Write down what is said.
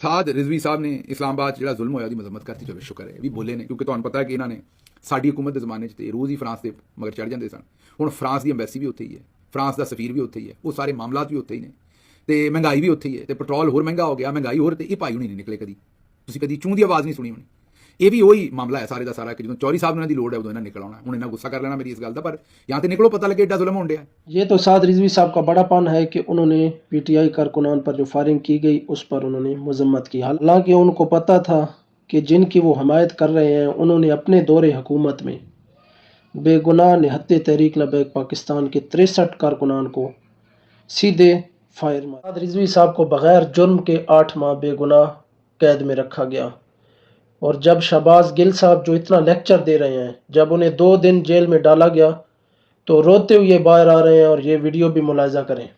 ਸਾਦ ਰਿਜ਼ਵੀ ਸਾਹਿਬ ਨੇ ਇਸਲਾਮਾਬਾਦ ਜਿਹੜਾ ਜ਼ੁਲਮ ਹੋਇਆ ਉਹਦੀ ਮਜ਼ਮਤ ਕਰਤੀ, ਚਲੋ ਸ਼ੁਕਰ ਹੈ ਵੀ ਬੋਲੇ ਨੇ, ਕਿਉਂਕਿ ਤੁਹਾਨੂੰ ਪਤਾ ਹੈ ਕਿ ਇਹਨਾਂ ਨੇ ਸਾਡੀ ਹਕੂਮਤ ਦੇ ਜ਼ਮਾਨੇ 'ਚ ਤੇ ਰੋਜ਼ ਹੀ ਫਰਾਂਸ ਦੇ ਮਗਰ ਚੜ੍ਹ ਜਾਂਦੇ ਸਨ। ਹੁਣ ਫਰਾਂਸ ਦੀ ਅੰਬੈਸੀ ਵੀ ਉੱਥੇ ਹੀ ਹੈ, ਫਰਾਂਸ ਦਾ ਸਫੀਰ ਵੀ ਉੱਥੇ ਹੀ ਹੈ, ਉਹ ਸਾਰੇ ਮਾਮਲਾਤ ਵੀ ਉੱਥੇ ਹੀ ਨੇ, ਤੇ ਮਹਿੰਗਾਈ ਵੀ ਉੱਥੇ ਹੀ ਹੈ, ਤੇ ਪੈਟਰੋਲ ਹੋਰ ਮਹਿੰਗਾ ਹੋ ਗਿਆ, ਮਹਿੰਗਾਈ ਹੋਰ, ਤੇ ਇਹ ਭਾਈ ਹੁਣੀ ਨਹੀਂ ਨਿਕਲੇ ਕਦੀ, ਤੁਸੀਂ ਕਦੀ ਚੂੰ ਦੀ ਆਵਾਜ਼ ਨਹੀਂ ਸੁਣੀ ਹੋਣੀ। ਇਹ ਵੀ ਉਹੀ ਮਾਮਲਾ ਹੈ ਸਾਰੇ ਦਾ ਸਾਰਾ ਕਿ ਜਦੋਂ ਚੌਧਰੀ ਸਾਹਿਬ ਨੂੰ ਇਹਨਾਂ ਦੀ ਲੋੜ ਹੈ ਉਦੋਂ ਇਹਨਾਂ ਨਿਕਲ ਆਉਣਾ। ਹੁਣ ਇਹਨਾਂ गुस्सा कर लेना मेरी इस गल का, पर यहाँ तो निकलो पता लगे एडा जुल्म होने। ये तो साद रिजवी साहब का बड़ापन है कि उन्होंने पीटीआई कारकुनान पर जो फायरिंग की गई उस पर उन्होंने मजम्मत की, हालांकि उनको पता था कि जिनकी वो हमायत कर रहे हैं उन्होंने अपने दौरे हुकूमत में बेगुनाह निहत्ते तहरीक लबैक पाकिस्तान के 63 कारकुनान को सीधे फायर मारा। साद रिजवी साहब को बगैर जुर्म के 8 माह बेगुनाह कैद में रखा गया, और जब शहबाज गिल साहब जो इतना लेक्चर दे रहे हैं, जब उन्हें 2 दिन जेल में डाला गया तो रोते हुए बाहर आ रहे हैं, और ये वीडियो भी मुलाहिजा करें।